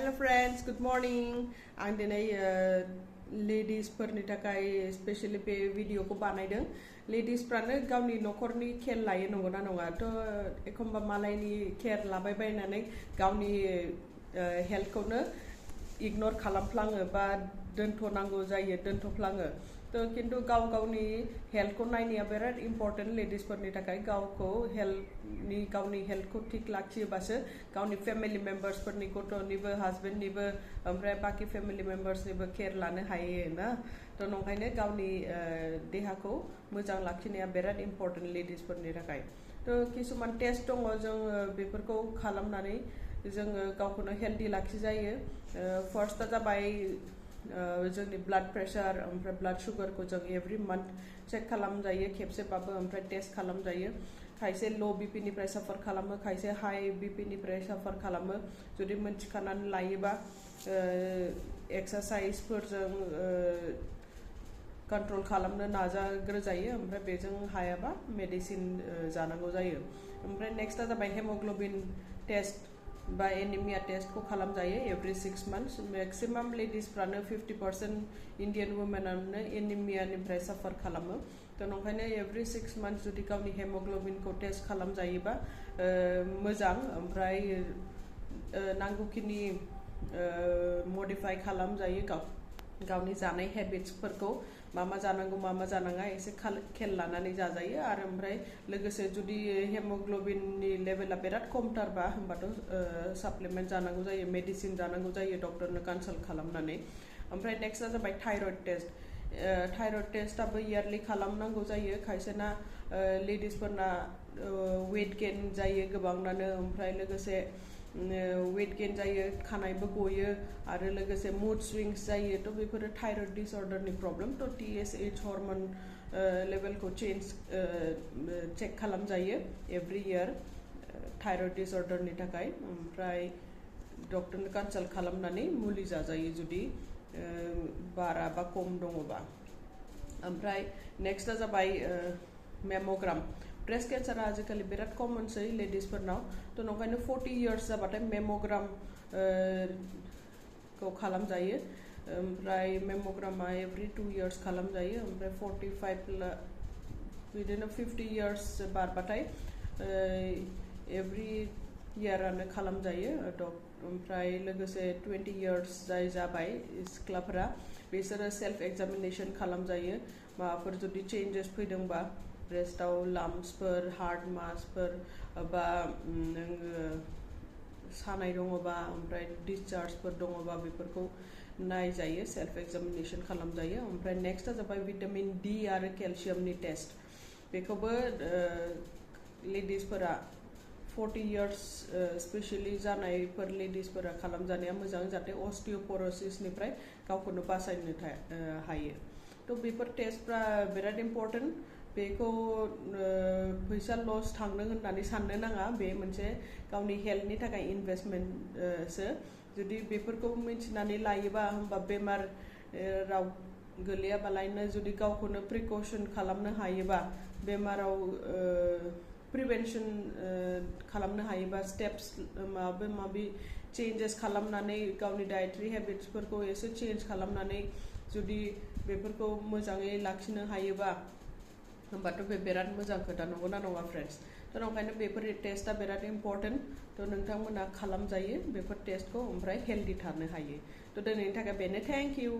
Hello friends, good morning. आं दिनै ladies फोरनि थाखाय स्पेशली बे भिडिअ खौ बानायदों। लेडीज फ्रानो गावनि नखरनि केयर लायो नंगौना नङा थ' एखमबा मालायनि केयर लाबाय बायनानै गावनि हेल्थ खौनो इगनोर खालामफ्लाङो बा दोनथ'नांगौ जायो दोनथ'फ्लाङो तो किन्तु गाव गावनि हेल्थ को नायनाया बिराद इम्पोर्टेन्ट लेडीज फोरनि थाखाय गावखौ गावनि हेल्थ को ठीक लाखियोबासो गावनि फेमिली मेम्बर्स फोरनि गथ'निबो हाजबेन्डनिबो ओमफ्राय बाकी फेमिली मेम्बर्सनिबो केयर लानो हायो ना तो नंखायनो गावनि देहाखौ मोजां लाखिनाया बिराद इम्पोर्टेन्ट लेडीज फोरनि थाखाय तो किसुमान टेस्ट दङ जों बेफोरखौ खालामनानै जोङो गावखौनो हेल्दी लाखिजायो फर्स्टआ जाबाय जोंनि ब्लाड प्रेशर ओमफ्राय ब्लाड शुगर को जों एवरी मंथ चेक खालामजायो खेबसेबाबो ओमफ्राय टेस्ट खालामजायो खायसे लो बीपी निफ्राय साफर खालामो खायसे हाई बीपी निफ्राय साफर खालामो जुदि मोनथिखानानै लायोबा एक्सारसाइज फोरजों कंट्रोल खालामनो नाजाग्रोजायो ओमफ्राय बेजों हायाबा मेडिसिन जानांगौ जायो ओमफ्राय नेक्स्टआ जाबाय हेमोग्लोबिन टेस्ट बा एनीमिया टेस्ट को खालामजायो एवरी 6 months मैक्सिमम लेडीज फ्रानो 50% इंडियन वुमेनानो एनीमिया निफ्राय साफर खालामो तो नंखायनो एवरी 6 months जुदि गावनि हेमोग्लोबिन को टेस्ट खालामजायोबा मोजां ओमफ्राय नांगौखिनि मडिफाई खालामजायो गावनि जानाय हेबिट्स फोरखौ मा जानांगौ मा जानाङा एसे खेल लानानै जाजायो आरो ओमफ्राय लोगोसे जुदि हेमोग्लोबिन नि लेभेला बिराद खमथारबा होमबाथ' साप्लिमेन्ट जानांगौ जायो मेडिसिन जानांगौ जायो डक्टरनो कनसाल्ट खालामनानै ओमफ्राय नेक्स्टआ जाबाय थायरॉइड टेस्टआबो इयारलि खालामनांगौ जायो खायसेना लेडीज फोरना वेट गेन जायो गोबांनानो ओमफ्राय लोगोसे वेट गेन जायो खानायबो गयो आरो लोगोसे मूड स्विंग्स जायो तो बेफोरो थायरॉइड डिसऑर्डरनि प्रब्लेम तो TSH हार्मोन लेवल को चेक खालामजायो एवरी इयर थायरॉइड डिसऑर्डरनि थाखाय ओमफ्राय डक्टरनो कनसाल्ट खालामनानै मुलि जाजायो जुदि बारा बा खम दङबा ओमफ्राय नेक्स्टआ जाबाय मेमोग्राम ब्रेस्ट कैंसर आजिखालि बिराद कमन सै लेडीज फोरनाव तो नंखायनो 40 इयर्स जाबाथाय मेमोग्राम को खालामजायो ओमफ्राय मेमोग्रामा एवरी 2 years खालामजायो ओमफ्राय 45 बिदिनो 50 इयर्स बारबाथाय एवरी इयारानो खालामजायो ओमफ्राय लोगोसे 20 इयर्स जाबाय सिख्लाफोरा बिसोरो सेल्फ एग्जामिनेशन खालामजायो माबाफोर जुदि चेंजेस फैदोंबा ब्रेस्टआव लाम्प्सफोर हार्ड मासफोर बा सानाय दङबा ओमफ्राय डिसचार्जफोर दङबा बेफोरखौ नायजायो सेल्फ एग्जामिनेशन खालामजायो ओमफ्राय नेक्स्टआ जाबाय भिटामिन डी आरो केलसियामनि टेस्ट बेखौबो लेडीजफोरा 40 इयर्स स्पेशली जानायफोर लेडीजफोरा खालामजानाया मोजां जाहाथे अस्टियोपोरोसिसनिफ्राय गावखौनो बासायनो हायो तो बेफोर टेस्टफ्रा बिराद इम्पोर्टेन्ट बेखौ फैसा लस थांनो होननानै साननो नाङा बे मोनसे गावनि हेल्थनि थाखाय इनभेस्टमेन्ट सो जुदि बेफोरखौ मिथिनानै लायोबा होमबा बेमाराव गोलैयाबालायनो जुदि गावखौनो प्रिकसन खालामनो हायोबा बेमाराव प्रिवेंशन खालामनो हायोबा स्टेप्स माबि चेंजेस खालामनानै गावनि डाइटरी हेबिट्सफोरखौ एसे चेंज खालामनानै जुदि बेफोरखौ मोजाङै लाखिनो हायोबा होमबाथ' बे बिराद मोजां खोथा नंगौना नङा फ्रेंड्स तो नंखायनो बेफोर टेस्टआ बिराद इम्पोर्टेन्ट तो नोंथांमोना खालामजायो बेफोर टेस्टखौ ओमफ्राय हेल्दी थानो हायो तो दिनैनि थाखाय बेनो थैंक यू